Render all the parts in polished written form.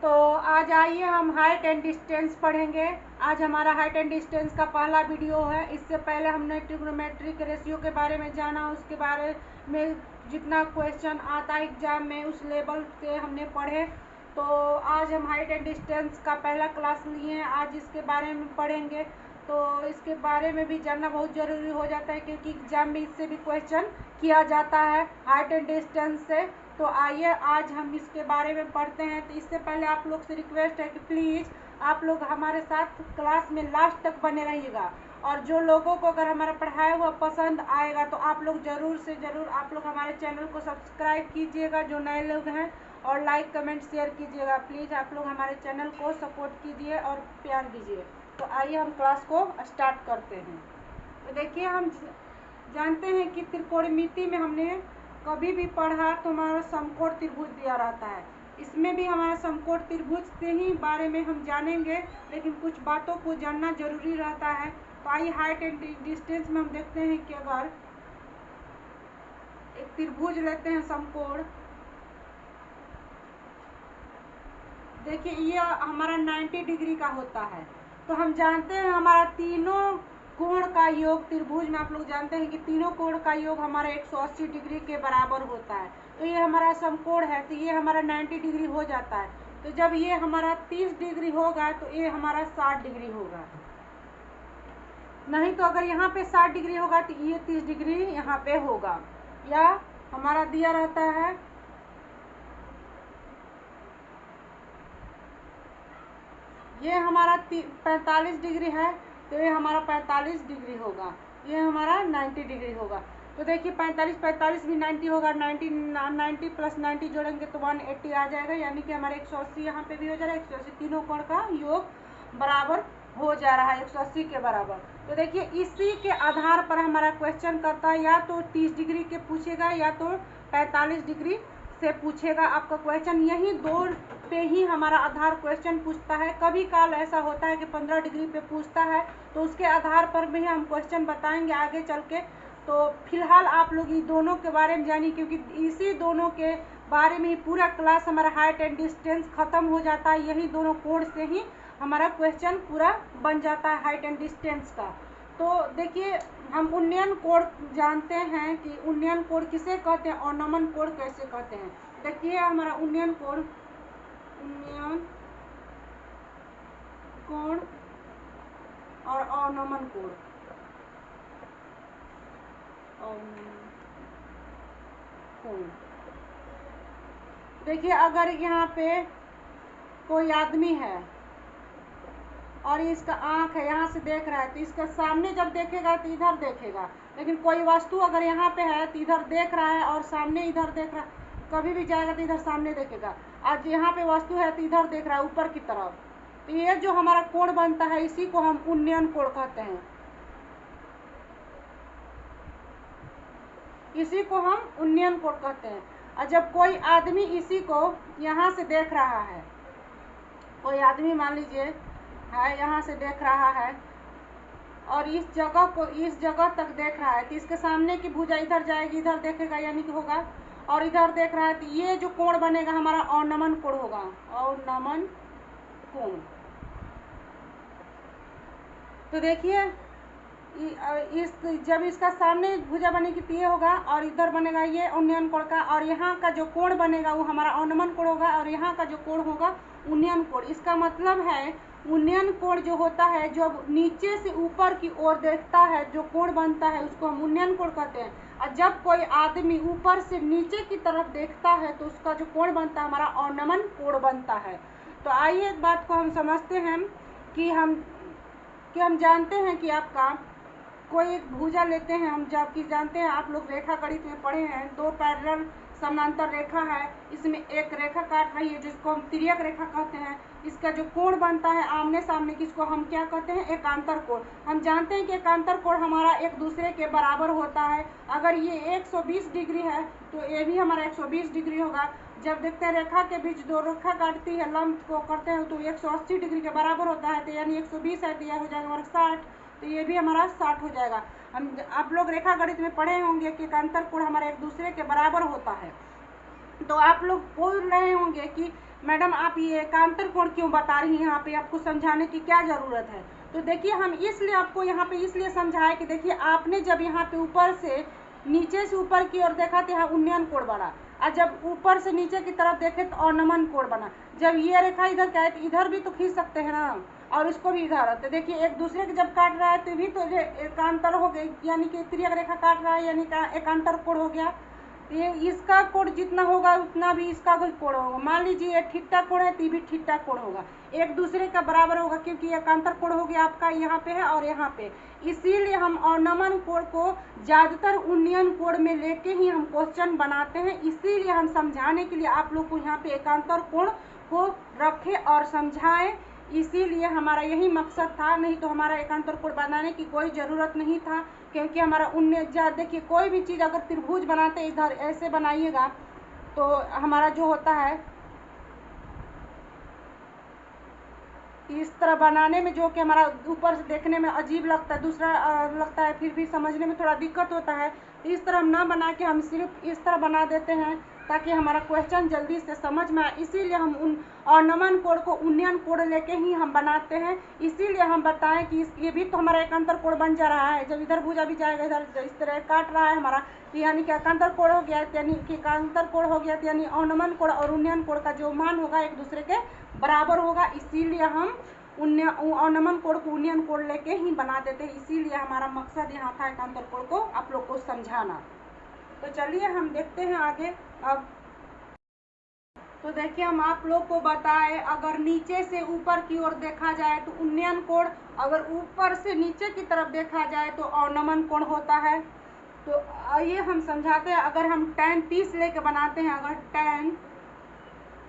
तो आज आइए हम हाइट एंड डिस्टेंस पढ़ेंगे। आज हमारा हाइट एंड डिस्टेंस का पहला वीडियो है। इससे पहले हमने ट्रिग्नोमेट्री के रेशियो के बारे में जाना, उसके बारे में जितना क्वेश्चन आता है एग्जाम में उस लेवल से हमने पढ़े। तो आज हम हाइट एंड डिस्टेंस का पहला क्लास लिए हैं, आज इसके बारे में पढ़ेंगे। तो इसके बारे में भी जानना बहुत ज़रूरी हो जाता है क्योंकि एग्जाम में इससे भी क्वेश्चन किया जाता है हाइट एंड डिस्टेंस से। तो आइए आज हम इसके बारे में पढ़ते हैं। तो इससे पहले आप लोग से रिक्वेस्ट है कि प्लीज़ आप लोग हमारे साथ क्लास में लास्ट तक बने रहिएगा, और जो लोगों को अगर हमारा पढ़ाया हुआ पसंद आएगा तो आप लोग ज़रूर से ज़रूर आप लोग हमारे चैनल को सब्सक्राइब कीजिएगा जो नए लोग हैं, और लाइक कमेंट शेयर कीजिएगा। प्लीज़ आप लोग हमारे चैनल को सपोर्ट कीजिए और प्यार दीजिए। तो आइए हम क्लास को स्टार्ट करते हैं। तो देखिए, हम जानते हैं कि त्रिकोणमिति में हमने कभी भी पढ़ा तो हमारा समकोण त्रिभुज दिया रहता है। इसमें भी हमारा समकोण त्रिभुज से ही बारे में हम जानेंगे, लेकिन कुछ बातों को जानना जरूरी रहता है। तो आइए हाइट एंड डिस्टेंस में हम देखते हैं कि अगर एक त्रिभुज लेते हैं समकोण, देखिए ये हमारा 90 डिग्री का होता है। तो हम जानते हैं हमारा तीनों कोण का योग त्रिभुज में, आप लोग जानते हैं कि तीनों कोण का योग हमारा 180 डिग्री के बराबर होता है। तो ये हमारा समकोण है, तो ये हमारा 90 डिग्री हो जाता है। तो जब ये हमारा 30 डिग्री होगा तो ये हमारा 60 डिग्री होगा। नहीं तो अगर यहाँ पे 60 डिग्री होगा तो ये 30 डिग्री यहाँ पे होगा। या हमारा दिया रहता है ये हमारा 45 डिग्री है, तो ये हमारा 45 डिग्री होगा। ये हमारा 90 डिग्री होगा। तो देखिए 45 भी 90 होगा। 90 प्लस 90 जोड़ेंगे तो 180 आ जाएगा, यानी कि हमारे 180 यहाँ पे भी हो जा रहा है। 180 तीनों कोण का योग बराबर हो जा रहा है 180 के बराबर। तो देखिए इसी के आधार पर हमारा क्वेश्चन करता है, या तो 30 डिग्री के पूछेगा या तो 45 डिग्री से पूछेगा आपका क्वेश्चन। यही दो पे ही हमारा आधार क्वेश्चन पूछता है। कभी काल ऐसा होता है कि 15 डिग्री पे पूछता है, तो उसके आधार पर भी हम क्वेश्चन बताएंगे आगे चल के। तो फिलहाल आप लोग ये दोनों के बारे में जानिए, क्योंकि इसी दोनों के बारे में ही पूरा क्लास हमारा हाइट एंड डिस्टेंस खत्म हो जाता है। यही दोनों कोण से ही हमारा क्वेश्चन पूरा बन जाता है हाइट एंड डिस्टेंस का। तो देखिए हम उन्नयन कोण जानते हैं कि उन्नयन कोण किसे कहते हैं और नमन कोण कैसे कहते हैं। देखिए हमारा उन्नयन कोण और अवनमन कोण। देखिए अगर यहाँ पे कोई आदमी है और इसका आँख है, यहाँ से देख रहा है, तो इसका सामने जब देखेगा तो इधर देखेगा। लेकिन कोई वस्तु अगर यहाँ पे है तो इधर देख रहा है, और सामने इधर देख रहा है, कभी भी जाएगा तो इधर सामने देखेगा। आज यहाँ पे वस्तु है तो इधर देख रहा है ऊपर की तरफ। तो ये जो हमारा कोण बनता है इसी को हम उन्नयन कोण कहते हैं। इसी को हम उन्नयन कोण कहते हैं। और जब कोई आदमी इसी को यहाँ से देख रहा है, कोई आदमी मान लीजिए है यहाँ से देख रहा है और इस जगह को इस जगह तक देख रहा है, तो इसके सामने की भुजा इधर जाएगी, इधर देखेगा यानी कि होगा, और इधर देख रहा है, तो ये जो कोण बनेगा हमारा अवनमन कोण होगा। अवनमन कोण। तो देखिए इस जब इसका सामने भुजा बनेगी तो ये होगा, और इधर बनेगा ये उन्नयन कोण का, और यहाँ का जो कोण बनेगा वो हमारा अवनमन कोण होगा, और यहाँ का जो कोण होगा उन्नयन कोण। इसका मतलब है उन्नयन कोण जो होता है जब नीचे से ऊपर की ओर देखता है, जो कोण बनता है उसको हम उन्नयन कोण कहते हैं। और जब कोई आदमी ऊपर से नीचे की तरफ देखता है तो उसका जो कोण बनता है हमारा अवनमन कोण बनता है। तो आइए एक बात को हम समझते हैं कि हम जानते हैं कि आपका कोई एक भुजा लेते हैं हम, जबकि जानते हैं आप लोग रेखा गणित में पढ़े हैं, दो पैरेलल समानांतर रेखा है, इसमें एक रेखा काट रही है जिसको हम तिर्यक रेखा कहते हैं। इसका जो कोण बनता है आमने सामने की, इसको हम क्या कहते हैं, एकांतर कोण। हम जानते हैं कि एकांतर कोण हमारा एक दूसरे के बराबर होता है। अगर ये 120 डिग्री है तो ये भी हमारा 120 डिग्री होगा। जब देखते हैं रेखा के बीच दो रेखा काटती है, लंब को करते हैं, तो 180 डिग्री के बराबर होता है, तो यानी 120 है तो यह हो जाएगा हमारा 60, तो ये भी हमारा 60 हो जाएगा। हम आप लोग रेखा गणित में पढ़े होंगे कि एकांतर कोण हमारे एक दूसरे के बराबर होता है। तो आप लोग बोल रहे होंगे कि मैडम आप ये एकांतर कोण क्यों बता रही हैं, यहाँ पे आपको समझाने की क्या ज़रूरत है। तो देखिए हम इसलिए आपको यहाँ पे इसलिए समझाए कि देखिए आपने जब यहाँ पे ऊपर से नीचे से ऊपर की ओर देखा तो यहाँ उन्नयन कोण बना, और जब ऊपर से नीचे की तरफ देखे तो अवनमन कोण बना। जब ये रेखा इधर क्या है तो इधर भी तो खींच सकते हैं ना, और इसको भी इधर। तो देखिए एक दूसरे के जब काट रहा है तो भी तो एकांतर हो गई, यानी कि तिर्यक रेखा काट रहा है यानी एकांतर कोण हो गया। ये इसका कोण जितना होगा उतना भी इसका भी कोण होगा। मान लीजिए ये थीटा कोण है तो ये भी थीटा कोण होगा, एक दूसरे का बराबर होगा, क्योंकि एकांतर कोण हो गया आपका यहाँ पे है और यहाँ पे। इसीलिए हम अवनमन कोण को ज़्यादातर उन्नयन कोण में लेके ही हम क्वेश्चन बनाते हैं। इसीलिए हम समझाने के लिए आप लोग को यहाँ पे एकांतर कोण को रखे और समझाएं, इसीलिए हमारा यही मकसद था। नहीं तो हमारा एकांतर कोण बनाने की कोई ज़रूरत नहीं था, क्योंकि हमारा उन्नयन, देखिए कोई भी चीज़ अगर त्रिभुज बनाते इधर ऐसे बनाइएगा तो हमारा जो होता है इस तरह बनाने में जो कि हमारा ऊपर से देखने में अजीब लगता है, दूसरा लगता है, फिर भी समझने में थोड़ा दिक्कत होता है। तो इस तरह हम ना बना के हम सिर्फ इस तरह बना देते हैं ताकि हमारा क्वेश्चन जल्दी से समझ में आए। इसीलिए हम उन अवनमन कोण को उन्नयन कोण लेके ही हम बनाते हैं। इसीलिए हम बताएं कि ये भी तो हमारा एकांतर कोण बन जा रहा है। जब इधर भुजा भी जाएगा, इधर इस तरह काट रहा है हमारा, यानी कि एकांतर कोण हो गया, यानी कि एकांतर कोण हो गया, यानी अवनमन कोण और उन्नयन कोण का जो मान होगा एक दूसरे के बराबर होगा। इसीलिए हम अवनमन कोण को उन्नयन कोण लेके ही बना देते हैं। इसीलिए हमारा मकसद यहाँ था एकांतर कोण को आप लोग को समझाना। तो चलिए हम देखते हैं आगे। अब तो देखिए हम आप लोग को बताए, अगर नीचे से ऊपर की ओर देखा जाए तो उन्नयन कोण, अगर ऊपर से नीचे की तरफ देखा जाए तो अवनमन कोण होता है। तो आइए हम समझाते हैं। अगर हम tan 30 लेके बनाते हैं, अगर tan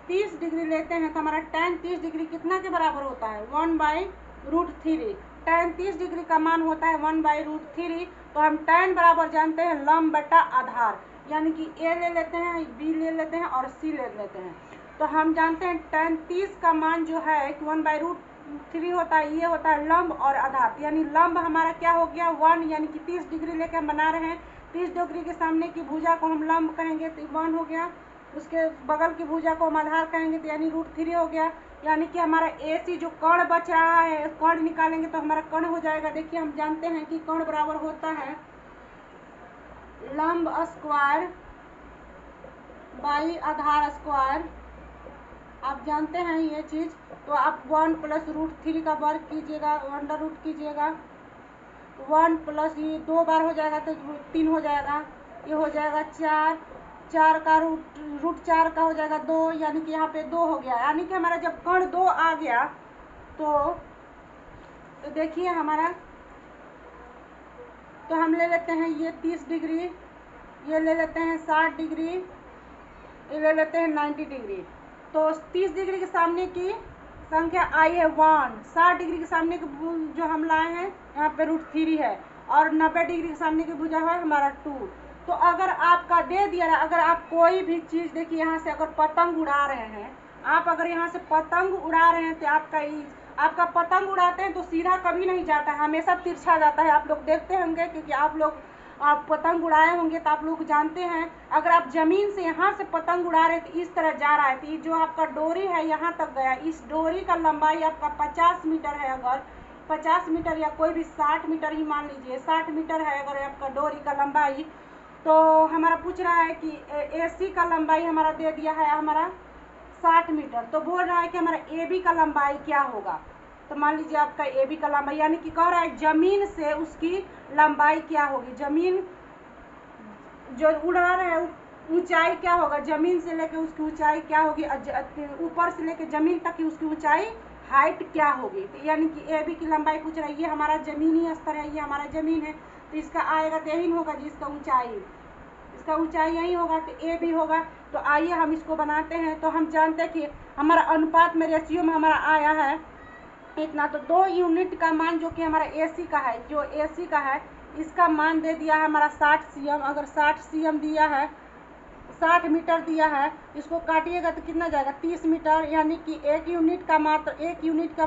30 डिग्री लेते हैं तो हमारा tan 30 डिग्री कितना के बराबर होता है, 1/√3। tan 30 डिग्री का मान होता है 1/√3। तो हम tan बराबर जानते हैं लंब बटा आधार, यानी कि A ले लेते हैं, B ले लेते हैं और C ले लेते हैं। तो हम जानते हैं tan 30 का मान जो है 1/√3 होता है, ये होता है लंब और आधार। यानी लंब हमारा क्या हो गया 1, यानी कि 30 डिग्री लेके हम बना रहे हैं। 30 डिग्री के सामने की भुजा को हम लंब कहेंगे तो 1 हो गया, उसके बगल की भुजा को हम आधार कहेंगे तो यानी √3 हो गया। यानी कि हमारा AC जो कर्ण बच रहा है, कर्ण निकालेंगे तो हमारा कर्ण हो जाएगा। देखिए हम जानते हैं कि कर्ण बराबर होता है लंब स्क्वायर बाई आधार स्क्वायर। आप जानते हैं ये चीज़। तो आप 1 + √3 का वर्ग कीजिएगा, √, कीजिएगा। 1 प्लस ये 2 बार हो जाएगा तो 3 हो जाएगा, ये हो जाएगा 4, 4 का √4 का हो जाएगा 2, यानी कि यहाँ पे 2 हो गया। यानी कि हमारा जब कर्ण 2 आ गया तो देखिए हमारा, तो हम ले लेते हैं ये 30 डिग्री, ये ले लेते हैं 60 डिग्री, ये ले लेते हैं 90 डिग्री। तो 30 डिग्री के सामने की संख्या आई है 1, 60 डिग्री के सामने की जो हम लाए हैं यहाँ पे √3 है, और 90 डिग्री के सामने की भुजा है हमारा 2। तो अगर आपका दे दिया है, अगर आप कोई भी चीज़, देखिए यहाँ से अगर पतंग उड़ा रहे हैं आप, अगर यहाँ से पतंग उड़ा रहे हैं तो आपका पतंग उड़ाते हैं तो सीधा कभी नहीं जाता है, हमेशा तिरछा जाता है। आप लोग देखते होंगे, क्योंकि आप पतंग उड़ाए होंगे तो आप लोग जानते हैं। अगर आप ज़मीन से यहाँ से पतंग उड़ा रहे तो इस तरह जा रहा है, तो ये जो आपका डोरी है यहाँ तक गया, इस डोरी का लंबाई आपका 50 मीटर है। अगर 50 मीटर या कोई भी 60 मीटर ही मान लीजिए, 60 मीटर है अगर आपका डोरी का लंबाई, तो हमारा पूछ रहा है कि AC का लंबाई हमारा दे दिया है हमारा 60 मीटर। तो बोल रहा है कि हमारा AB का लंबाई क्या होगा। तो मान लीजिए आपका AB का लंबाई, यानी कि कह रहा है ज़मीन से उसकी लंबाई क्या होगी, ज़मीन जो उड़ रहा है ऊंचाई क्या होगा, ज़मीन से लेके उसकी ऊंचाई क्या होगी, ऊपर से लेके ज़मीन तक की उसकी ऊंचाई हाइट क्या होगी। तो यानी कि AB की लंबाई पूछ रहा है, ये हमारा ज़मीनी स्तर है, ये हमारा ज़मीन है, तो इसका आएगा तो यही होगा जिसका ऊंचाई, इसका ऊंचाई यही होगा, तो AB होगा। तो आइए हम इसको बनाते हैं। तो हम जानते हैं कि हमारा अनुपात में रेशियो में हमारा आया है इतना। तो 2 यूनिट का मान जो कि हमारा AC का है, जो AC का है इसका मान दे दिया है हमारा 60 cm। अगर 60 cm दिया है, 60 मीटर दिया है, इसको काटिएगा तो कितना जाएगा 30 मीटर, यानी कि 1 यूनिट का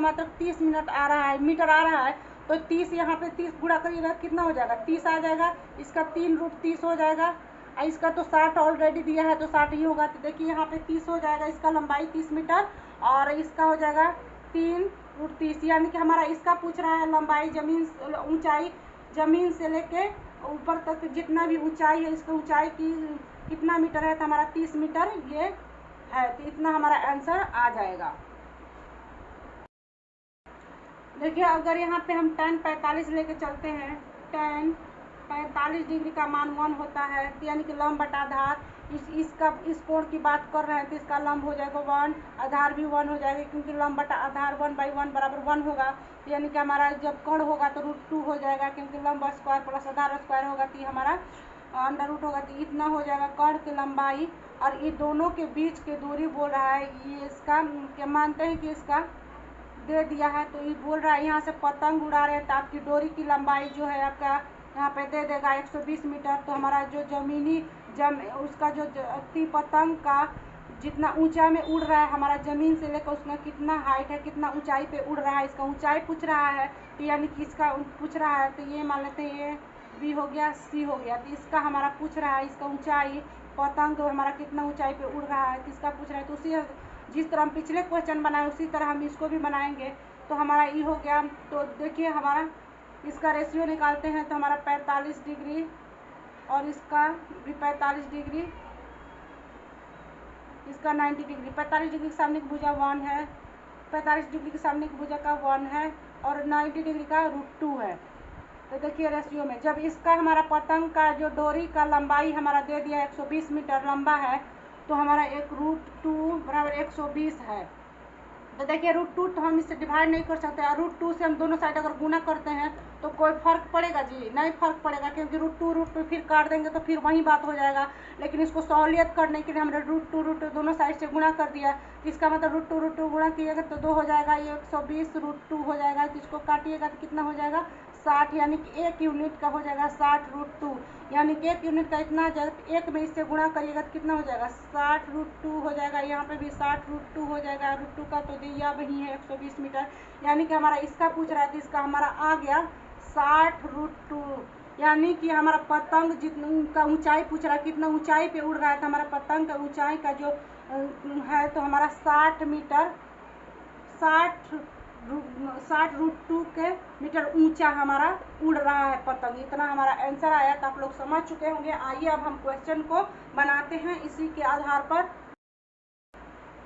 मात्र 30 मिनट आ रहा है, मीटर आ रहा है। तो 30 यहाँ पे 30 गुणा करिएगा कितना हो जाएगा 30 आ जाएगा, इसका 3 √30 हो जाएगा। इसका तो 60 ऑलरेडी दिया है तो 60 ही होगा। तो देखिए यहाँ पे 30 हो जाएगा, इसका लंबाई 30 मीटर और इसका हो जाएगा 3√30, यानी कि हमारा इसका पूछ रहा है लंबाई ऊंचाई ज़मीन से लेके ऊपर तक जितना भी ऊंचाई है, इसका ऊंचाई की कितना मीटर है, तो हमारा 30 मीटर ये है। तो इतना हमारा आंसर आ जाएगा। देखिए अगर यहाँ पे हम tan 45 लेके चलते हैं, tan 45 डिग्री का मान 1 होता है, तो यानी कि लंब बटा आधार, इस कोण की बात कर रहे हैं तो इसका लंब हो जाएगा 1, आधार भी 1 हो जाएगा, क्योंकि लंब बटा आधार 1/1 बराबर 1 होगा। तो यानी कि हमारा जब कोण होगा तो √2 हो जाएगा, क्योंकि लंब स्क्वायर प्लस आधार स्क्वायर होगा तो ये हमारा अंडर रूट होगा। तो इतना हो जाएगा कर्ण की लंबाई, और ये दोनों के बीच की दूरी बोल रहा है, ये इसका क्या मानते हैं कि इसका दे दिया है। तो ये बोल रहा है यहाँ से पतंग उड़ा रहे हैं तो आपकी डोरी की लंबाई जो है आपका यहाँ पे दे देगा 120 मीटर। तो हमारा जो उसका जो पतंग का जितना ऊंचा में उड़ रहा है, हमारा ज़मीन से लेकर उसमें कितना हाइट है, कितना ऊंचाई पे उड़ रहा है, इसका ऊंचाई पूछ रहा है। तो यानी कि इसका पूछ रहा है, तो ये मान लेते हैं ये बी हो गया, सी हो गया। तो इसका हमारा पूछ रहा है इसका ऊंचाई, पतंग हमारा कितना ऊंचाई पे उड़ रहा है, तो इसका पूछ रहा है। तो उसी जिस तरह हम पिछले क्वेश्चन बनाए उसी तरह हम इसको भी बनाएंगे। तो हमारा ई हो गया। तो देखिए हमारा इसका रेशियो निकालते हैं, तो हमारा 45 डिग्री और इसका भी 45 डिग्री, इसका 90 डिग्री। 45 डिग्री के सामने की भुजा 1 है, 45 डिग्री के सामने की भुजा का 1 है और 90 डिग्री का √2 है। तो देखिए रेशियो में जब इसका हमारा पतंग का जो डोरी का लंबाई हमारा दे दिया 120 मीटर लंबा है, तो हमारा एक √2 बराबर 120 है। तो देखिए √2 तो हम इससे डिवाइड नहीं कर सकते, और √2 से हम दोनों साइड अगर गुना करते हैं तो कोई फर्क पड़ेगा जी? नहीं फर्क पड़ेगा, क्योंकि √2 फिर काट देंगे तो फिर वही बात हो जाएगा। लेकिन इसको सहूलियत करने के लिए हमने √2 दोनों साइड से गुणा कर दिया। इसका मतलब √2 गुणा किएगा तो 2 हो जाएगा, ये 120 √2 हो जाएगा। तो इसको काटिएगा तो कितना हो जाएगा 60, यानी कि 1 यूनिट का हो जाएगा 60 √2, यानी कि 1 यूनिट का इतना आ जाएगा। 1 में इससे गुणा करिएगा तो कितना हो जाएगा 60 √2 हो जाएगा। यहाँ पे भी 60 √2 हो जाएगा। √2 का तो दिया वही है 120 मीटर, यानी कि हमारा इसका पूछ रहा है तो इसका हमारा आ गया 60 √2, यानी कि हमारा पतंग जितना का ऊंचाई पूछ रहा है, कितना ऊंचाई पे उड़ रहा है। तो हमारा पतंग का ऊंचाई का जो है तो हमारा 60 मीटर, 60 √2 के मीटर ऊंचा हमारा उड़ रहा है पतंग। इतना हमारा आंसर आया। तो आप लोग समझ चुके होंगे। आइए अब हम क्वेश्चन को बनाते हैं इसी के आधार पर।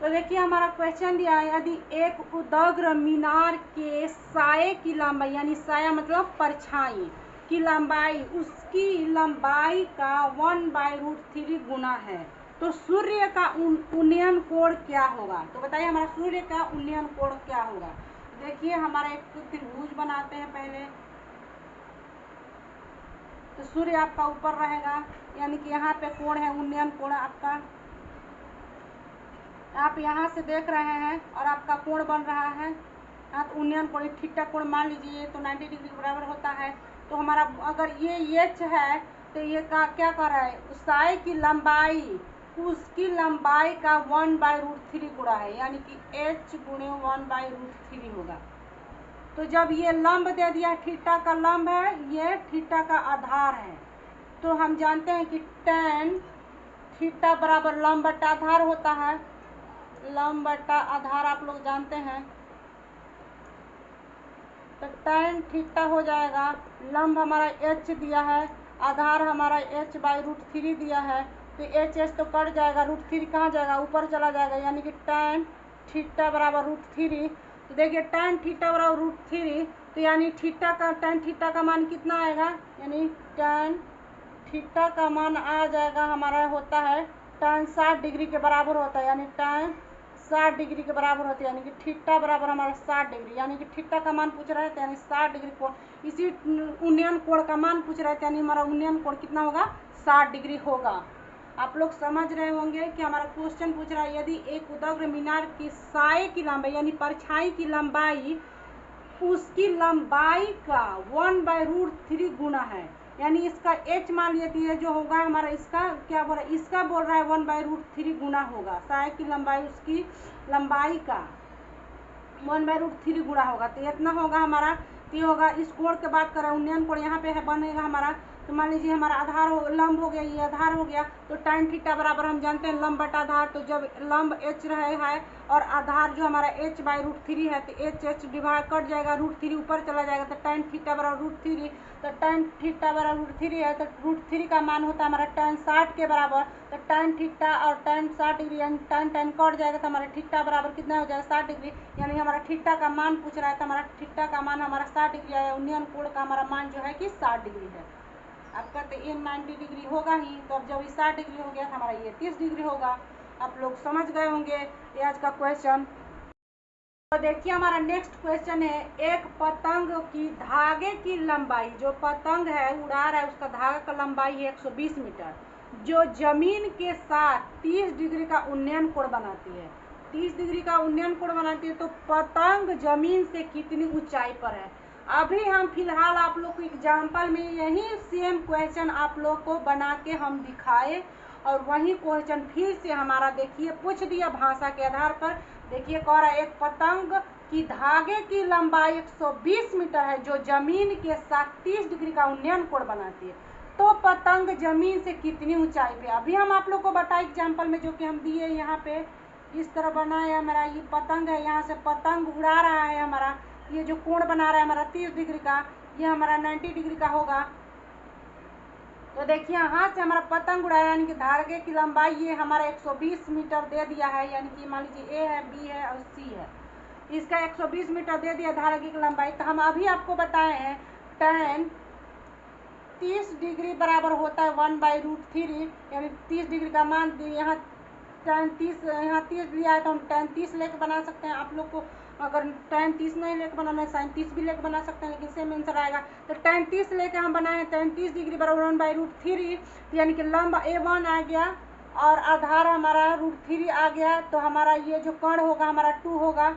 तो देखिए हमारा क्वेश्चन दिया है, यदि एक उदग्र मीनार के साये की लंबाई, यानी साया मतलब परछाई की लंबाई, उसकी लंबाई का 1/√3 गुना है, तो सूर्य का उन्नयन कोण क्या होगा? तो बताइए हमारा सूर्य का उन्नयन कोण क्या होगा? देखिए हमारा एक त्रिभुज बनाते हैं पहले। तो सूर्य आपका ऊपर रहेगा, यानी कि यहाँ पे कोण है उन्नयन कोण आपका, आप यहाँ से देख रहे हैं और आपका कोण बन रहा है। तो उन्नयन कोण थीटा कोण मान लीजिए तो 90 डिग्री के बराबर होता है। तो हमारा अगर ये एच है तो ये क्या कर रहा है, साई की लंबाई, उसकी लंबाई का 1/√3 गुणा है, यानी कि h गुणे 1/√3 होगा। तो जब ये लंब दे दिया, थीटा का लंब है, ये थीटा का आधार है, तो हम जानते हैं कि tan थीटा बराबर लंब बटा आधार होता है। लंब बटा आधार आप लोग जानते हैं। तो tan थीटा हो जाएगा, लंब हमारा h दिया है, आधार हमारा h/√3 दिया है। तो h तो कट जाएगा, √3 कहाँ जाएगा, ऊपर चला जाएगा, यानी कि tan थीटा बराबर √3। तो देखिए tan थीटा बराबर √3, तो यानी tan थीटा का मान कितना आएगा, यानी tan थीटा का मान आ जाएगा हमारा होता है tan 60 डिग्री के बराबर होता है, यानी tan 60 डिग्री के बराबर होता है, यानी कि थीटा बराबर हमारा 60 डिग्री, यानी कि थीटा का मान पूछ रहा है, यानी 60 डिग्री कोण। इसी उन्नयन कोण का मान पूछ रहा है, यानी हमारा उन्नयन कोण कितना होगा 60 डिग्री होगा। आप लोग समझ रहे होंगे कि हमारा क्वेश्चन पूछ रहा है, यदि एक उदग्र मीनार की साये की लंबाई, यानी परछाई की लंबाई, उसकी लंबाई का 1/√3 गुना है, यानी इसका h मान लेती है जो होगा हमारा, इसका क्या बोल रहा है, इसका बोल रहा है 1/√3 गुना होगा, साये की लंबाई उसकी लंबाई का 1/√3 गुना होगा। तो इतना होगा हमारा, तो होगा इस कोण के बात कर रहे हैं, उन्नयन कोण यहाँ पे है बनेगा हमारा तो मान लीजिए हमारा आधार हो, लंब हो गया, ये आधार हो गया, तो tan थीटा बराबर हम जानते हैं लंब बटा आधार। तो जब लंब h रहे है और आधार जो हमारा h/√3 है, तो h डिवाइड कट जाएगा, √3 ऊपर चला जाएगा, तो tan थीटा बराबर √3। तो tan थीटा बराबर √3 है, तो √3 का मान होता है हमारा tan 60 के बराबर। तो tan थीटा और tan 60 डिग्री यानी tan कट जाएगा, तो हमारा थीटा बराबर कितना हो जाएगा 60 डिग्री। यानी हमारा थीटा का मान पूछ रहा है, तो हमारा थीटा का मान हमारा 60 डिग्री आया। उन्नयन कोण का हमारा मान जो है कि 60 डिग्री है। आपका तो ये 90 डिग्री होगा ही, तो अब जब ये 60 डिग्री हो गया तो हमारा ये 30 डिग्री होगा। आप लोग समझ गए होंगे ये आज का क्वेश्चन। तो देखिए हमारा नेक्स्ट क्वेश्चन है, एक पतंग की धागे की लंबाई, जो पतंग है उड़ा रहा है उसका धागा का लंबाई है 120 मीटर, जो जमीन के साथ 30 डिग्री का उन्नयन कोण बनाती है। 30 डिग्री का उन्नयन कोण बनाती है, तो पतंग जमीन से कितनी ऊंचाई पर है। अभी हम फिलहाल आप लोग को एग्जाम्पल में यही सेम क्वेश्चन आप लोग को बना के हम दिखाए, और वही क्वेश्चन फिर से हमारा देखिए पूछ दिया भाषा के आधार पर। देखिए कह रहा है, एक पतंग की धागे की लंबाई 120 मीटर है, जो जमीन के साथ 30 डिग्री का उन्नयन कोण बनाती है, तो पतंग जमीन से कितनी ऊंचाई पे। अभी हम आप लोग को बताए एग्जाम्पल में, जो कि हम दिए यहाँ पे इस तरह बना है। हमारा ये पतंग है, यहाँ से पतंग उड़ा रहा है, हमारा ये जो कोण बना रहा है हमारा 30 डिग्री का, ये हमारा 90 डिग्री का होगा। तो देखिए यहाँ से हमारा पतंग उड़ाया, यानी कि धागे की लंबाई ये हमारा 120 मीटर दे दिया है, यानी कि मान लीजिए ए है, बी है और सी है, इसका 120 मीटर दे दिया धागे की लंबाई। तो हम अभी आपको बताए हैं tan 30 डिग्री बराबर होता है 1/√3, यानी 30 डिग्री का मान यहाँ tan 30, यहाँ 30 लिया है तो हम tan 30 लेके बना सकते हैं। आप लोग को अगर tan 30 नहीं लेके बनाना है, sin 30 भी लेके बना सकते हैं, लेकिन सेम आंसर आएगा। तो tan 30 लेके हम बनाए tan 30 डिग्री बराबर 1/√3, यानी कि लंब A1 आ गया और आधार हमारा √3 आ गया, तो हमारा ये जो कोण होगा हमारा 2 होगा।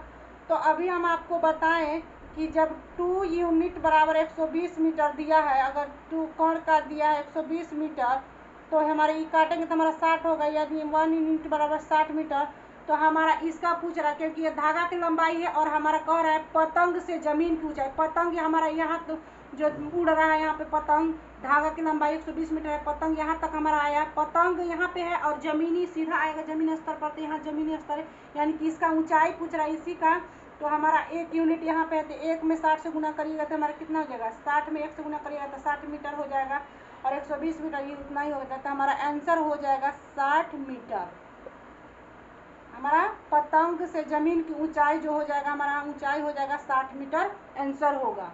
तो अभी हम आपको बताएं कि जब 2 यूनिट बराबर 120 मीटर दिया है, अगर 2 कोण का दिया है 120 मीटर, तो हमारे ये काटेंगे तो हमारा 60 होगा, यानी 1 यूनिट बराबर 60 मीटर। तो हमारा इसका पूछ रहा है, क्योंकि ये धागा की लंबाई है और हमारा कह रहा है पतंग से जमीन की ऊंचाई। पतंग हमारा यहाँ तो जो उड़ रहा है, यहाँ पे पतंग, धागा की लंबाई 120 मीटर है, पतंग यहाँ तक हमारा आया, पतंग यहाँ पे है और जमीनी सीधा आएगा जमीनी स्तर पर, तो यहाँ जमीनी स्तर है, यानी कि इसका ऊंचाई पूछ रहा है इसी का। तो हमारा 1 यूनिट यहाँ पे है, तो 1 में 60 से गुना करिएगा तो हमारा कितना हो जाएगा, 60 में 1 से गुना करिएगा तो 60 मीटर हो जाएगा, और 120 मीटर ये उतना ही होगा, तो हमारा आंसर हो जाएगा 60 मीटर। हमारा पतंग से जमीन की ऊंचाई जो हो जाएगा, हमारा ऊंचाई हो जाएगा 60 मीटर, आंसर होगा।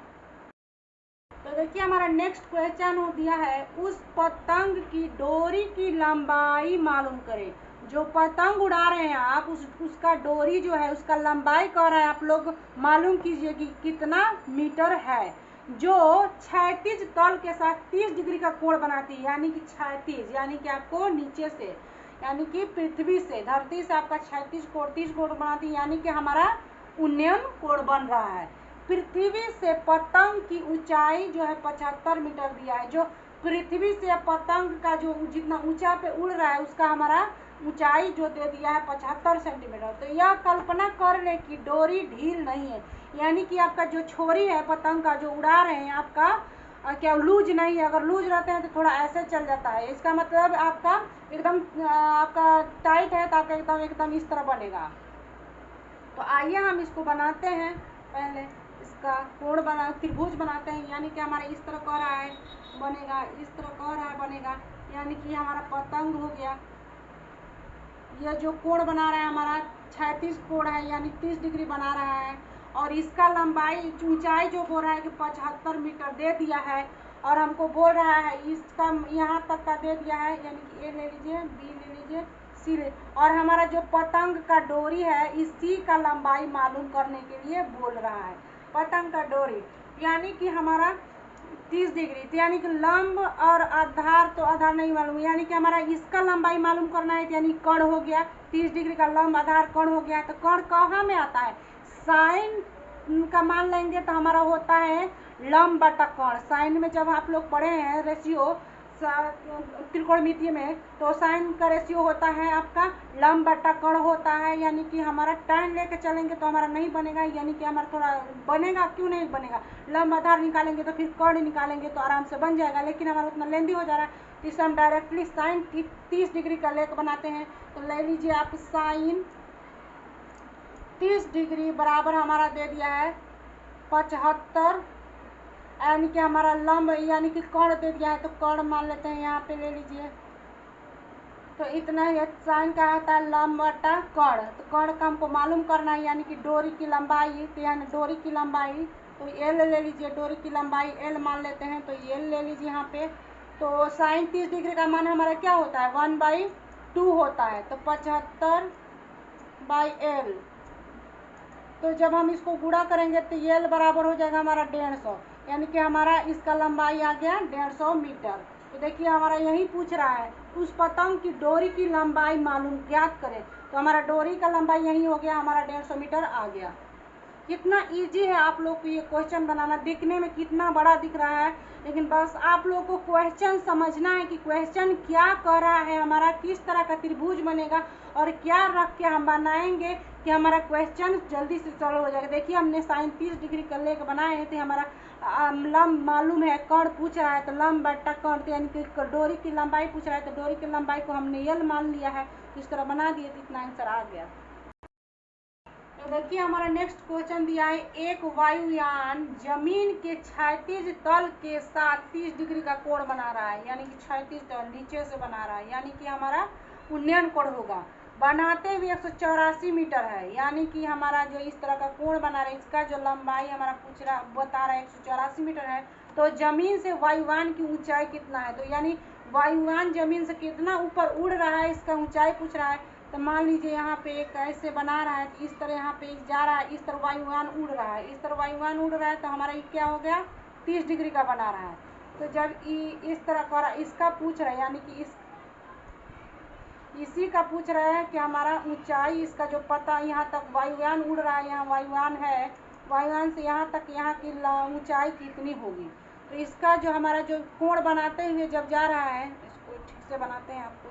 तो देखिए हमारा नेक्स्ट क्वेश्चन हो दिया है, उस पतंग की डोरी की लंबाई मालूम करें। जो पतंग उड़ा रहे हैं आप, उसका डोरी जो है उसका लंबाई कह रहा है, आप लोग मालूम कीजिए कि कितना मीटर है, जो क्षैतिज तल के साथ 30 डिग्री का कोण बनाती है। यानी कि क्षैतिज, यानी कि आपको नीचे से, यानी कि पृथ्वी से, धरती से आपका क्षैतिज कोण 30 कोण बनाती है, यानी कि हमारा उन्नयन कोण बन रहा है। पृथ्वी से पतंग की ऊंचाई जो है 75 मीटर दिया है। जो पृथ्वी से पतंग का जो जितना ऊंचा पे उड़ रहा है उसका हमारा ऊंचाई जो दे दिया है 75 सेंटीमीटर। तो यह कल्पना कर ले कि डोरी ढील नहीं है, यानी कि आपका जो छोरी है पतंग का जो उड़ा रहे हैं आपका क्या लूज नहीं है। अगर लूज रहते हैं तो थोड़ा ऐसे चल जाता है, इसका मतलब आपका एकदम आपका टाइट है तो आपका एकदम इस तरह बनेगा। तो आइए हम इसको बनाते हैं। पहले इसका कोण बना, त्रिभुज बनाते हैं, यानी कि हमारा इस तरह कह रहा है बनेगा, इस तरह कह रहा है बनेगा, यानी कि हमारा पतंग हो गया। यह जो कोण बना रहा है हमारा 36 कोण है, यानी 30 डिग्री बना रहा है, और इसका लंबाई ऊंचाई जो बोल रहा है कि 75 मीटर दे दिया है, और हमको बोल रहा है इसका यहाँ तक का दे दिया है, यानी कि ए ले लीजिए, बी ले लीजिए, सी ले, और हमारा जो पतंग का डोरी है इसी का लंबाई मालूम करने के लिए बोल रहा है। पतंग का डोरी यानी कि हमारा 30 डिग्री, तो यानी कि लंब और आधार, तो आधार नहीं मालूम, यानी कि हमारा इसका लंबाई मालूम करना है, यानी कर्ण हो गया 30 डिग्री का लंब, आधार कर्ण हो गया। तो कर्ण कहाँ में आता है, साइन का मान लेंगे तो हमारा होता है लंब बटा कर्ण। साइन में जब आप लोग पढ़े हैं रेशियो, त्रिकोणमितीय में, तो साइन का रेशियो होता है आपका लंब बटा कर्ण होता है, यानी कि हमारा tan लेके चलेंगे तो हमारा नहीं बनेगा, यानी कि हमारा थोड़ा बनेगा, क्यों नहीं बनेगा, लंब आधार निकालेंगे तो फिर कर्ण निकालेंगे तो आराम से बन जाएगा, लेकिन हमारा उतना लेंदी हो जा रहा है, तो इससे हम डायरेक्टली साइन 30 डिग्री का लेकर बनाते हैं। तो ले लीजिए आप साइन 30 डिग्री बराबर हमारा दे दिया है 75, यानी कि हमारा लंब यानी कि कर्ण दे दिया है, तो कर्ण मान लेते हैं यहाँ पे, ले लीजिए। तो इतना ही साइन का होता है लंब बटा कर्ण, तो कर्ण का हमको मालूम करना है, यानी कि डोरी की लंबाई, तो यानी डोरी की लंबाई तो एल ले लीजिए, डोरी की लंबाई एल मान लेते हैं, तो एल ले लीजिए यहाँ पे। तो साइन 30 डिग्री का मान हमारा क्या होता है 1/2 होता है, तो 75/L। तो जब हम इसको गुणा करेंगे तो एल बराबर हो जाएगा हमारा 150, यानी कि हमारा इसका लंबाई आ गया 150 मीटर। तो देखिए हमारा यही पूछ रहा है उस पतंग की डोरी की लंबाई मालूम ज्ञात करें, तो हमारा डोरी का लंबाई यही हो गया, हमारा 150 मीटर आ गया। कितना इजी है आप लोग को ये क्वेश्चन बनाना, देखने में कितना बड़ा दिख रहा है, लेकिन बस आप लोगों को क्वेश्चन समझना है कि क्वेश्चन क्या कर रहा है, हमारा किस तरह का त्रिभुज बनेगा और क्या रख के हम बनाएंगे कि हमारा क्वेश्चन जल्दी से सॉल्व हो जाएगा। देखिए हमने साइन 30 डिग्री कर लेकर बनाए थे, हमारा लंब मालूम है, कर्ण पूछ रहा है तो लंब बटा कर्ण, तो यानी कि डोरी की लंबाई पूछ रहा है तो डोरी की लंबाई को हमने एल मान लिया है, इस तरह बना दिए तो इतना आंसर आ गया। तो देखिए हमारा नेक्स्ट क्वेश्चन दिया है, एक वायुयान जमीन के क्षैतिज तल के साथ 30 डिग्री का कोण बना रहा है, यानी कि क्षैतिज तल नीचे से बना रहा है, यानी कि हमारा उन्नयन कोण होगा, बनाते हुए 184 मीटर है, यानी कि हमारा जो इस तरह का कोण बना रहा है इसका जो लंबाई हमारा पूछ रहा बता रहा है 184 मीटर है। तो जमीन से वायुयान की ऊंचाई कितना है, तो यानी वायुयान जमीन से कितना ऊपर उड़ रहा है इसका ऊंचाई पूछ रहा है। तो मान लीजिए यहाँ पे एक ऐसे बना रहा है, तो इस तरह यहाँ पे जा रहा है, इस तरह वायुयान उड़ रहा है, इस तरह वायुयान उड़ रहा है, तो हमारा ये क्या हो गया 30 डिग्री का बना रहा है। तो जब इस तरह का इसका पूछ रहा है, यानी कि इसी का पूछ रहा है कि हमारा ऊंचाई इसका जो पता यहाँ तक वायुयान उड़ रहा है, यहाँ वायुयान है, वायुयान से यहाँ तक यहाँ की ऊंचाई कितनी होगी। तो इसका जो हमारा जो कोण बनाते हुए जब जा रहा है, इसको ठीक से बनाते हैं आपको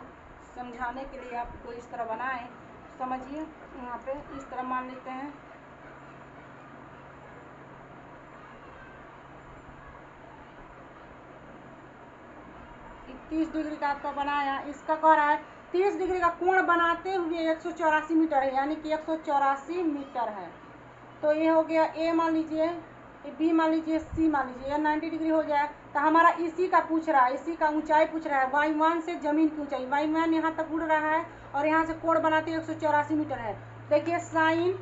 समझाने के लिए, आपको इस तरह बनाए समझिए। यहाँ पे इस तरह मान लेते हैं, तीस डिग्री का आपका बनाया, इसका कह रहा है 30 डिग्री का कोण बनाते हुए 184 मीटर है, यानी कि 184 मीटर है। तो ये हो गया ए मान लीजिए, बी मान लीजिए, सी मान लीजिए, यह 90 डिग्री हो जाए। तो हमारा इसी का पूछ रहा है, इसी का ऊंचाई पूछ रहा है, वायुयान से जमीन की ऊंचाई, वायुयान यहाँ तक उड़ रहा है और यहाँ से कोण बनाते 184 मीटर है। देखिए साइन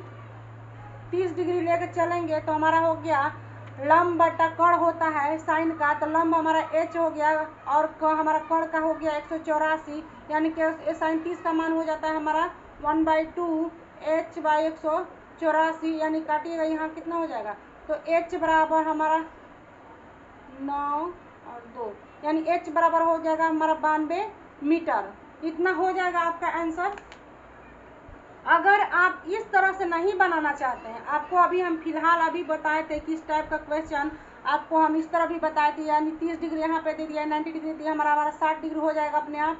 30 डिग्री लेकर चलेंगे तो हमारा हो गया लंब बटा कर्ण होता है साइन का, तो लंब हमारा h हो गया और हमारा कर्ण का हो गया 184, यानी कि साइन 30 का मान हो जाता है हमारा 1/2 h/184, यानी काटिएगा यहाँ कितना हो जाएगा, तो h बराबर हमारा 9 और 2, यानी h बराबर हो जाएगा हमारा 92 मीटर। इतना हो जाएगा आपका आंसर। अगर आप इस तरह से नहीं बनाना चाहते हैं, आपको अभी हम फिलहाल अभी बताए थे किस टाइप का क्वेश्चन आपको हम इस तरह भी बताए थे, यानी 30 डिग्री यहाँ पे दे दिया, 90 डिग्री दिया, हमारा 60 डिग्री हो जाएगा अपने आप,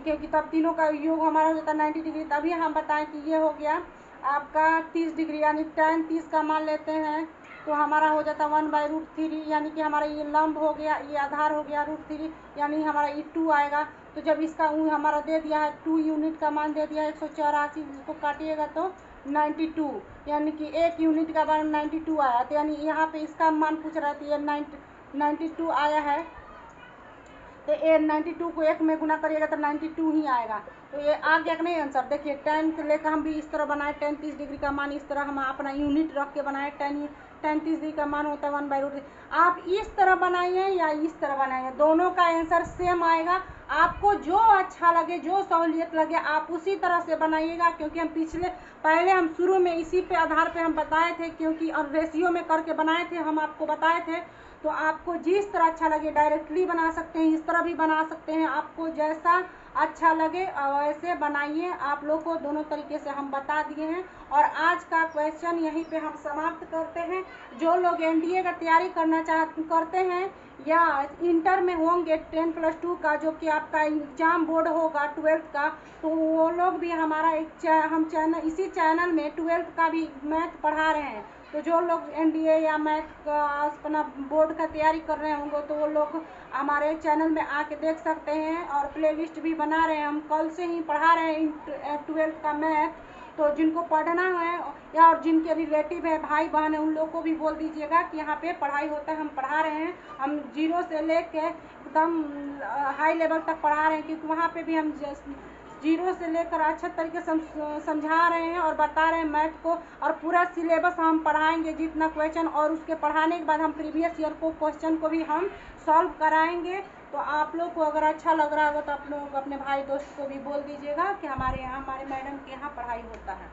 क्योंकि तब तीनों का योग हमारा हो जाता है 90 डिग्री। तभी हम बताएं कि ये हो गया आपका 30 डिग्री, यानी tan 30 का मान लेते हैं तो हमारा हो जाता 1/√3, यानी कि हमारा ये लंब हो गया, ये आधार हो गया √3, यानी हमारा ये 2 आएगा। तो जब इसका हमारा दे दिया है 2 यूनिट का मान दे दिया है 184, जिसको काटिएगा तो 92, यानी कि 1 यूनिट का मान 92 आया। तो यानी यहाँ पे इसका मान पूछ रहा है, तो ये 92 आया है, तो ये 92 को 1 में गुना करिएगा तो 92 ही आएगा। तो ये आ गया कि नहीं आंसर। देखिए tan से लेकर हम भी इस तरह बनाए, tan 30 डिग्री का मान इस तरह हम अपना यूनिट रख के बनाए, tan 30 डिग्री का मान होता है 1/√3। आप इस तरह बनाइए या इस तरह बनाइए, दोनों का आंसर सेम आएगा। आपको जो अच्छा लगे, जो सहूलियत लगे, आप उसी तरह से बनाइएगा, क्योंकि हम पहले हम शुरू में इसी पे आधार पे हम बताए थे, क्योंकि रेशियो में करके बनाए थे, हम आपको बताए थे। तो आपको जिस तरह अच्छा लगे डायरेक्टली बना सकते हैं, इस तरह भी बना सकते हैं, आपको जैसा अच्छा लगे वैसे बनाइए। आप लोग को दोनों तरीके से हम बता दिए हैं। और आज का क्वेश्चन यहीं पे हम समाप्त करते हैं। जो लोग एनडीए का तैयारी करते हैं या इंटर में होंगे 10+2 का, जो कि आपका एग्जाम बोर्ड होगा 12th का, तो वो लोग भी हमारा हम चैनल, इसी चैनल में 12th का भी मैथ पढ़ा रहे हैं। तो जो लोग एनडीए या मैथ का अपना बोर्ड का तैयारी कर रहे होंगे तो वो लोग हमारे चैनल में आके देख सकते हैं। और प्लेलिस्ट भी बना रहे हैं, हम कल से ही पढ़ा रहे हैं 12th का मैथ। तो जिनको पढ़ना है या और जिनके रिलेटिव है, भाई बहन है, उन लोग को भी बोल दीजिएगा कि यहाँ पे पढ़ाई होता है, हम पढ़ा रहे हैं। हम 0 से लेके एकदम हाई लेवल तक पढ़ा रहे हैं, क्योंकि वहाँ पे भी हम 0 से लेकर अच्छा तरीके से समझा रहे हैं और बता रहे हैं मैथ को। और पूरा सिलेबस हम पढ़ाएंगे जितना क्वेश्चन, और उसके पढ़ाने के बाद हम प्रीवियस ईयर को क्वेश्चन को भी हम सॉल्व कराएंगे। तो आप लोग को अगर अच्छा लग रहा होगा तो आप लोग अपने भाई दोस्त को भी बोल दीजिएगा कि हमारे मैडम के यहाँ पढ़ाई होता है।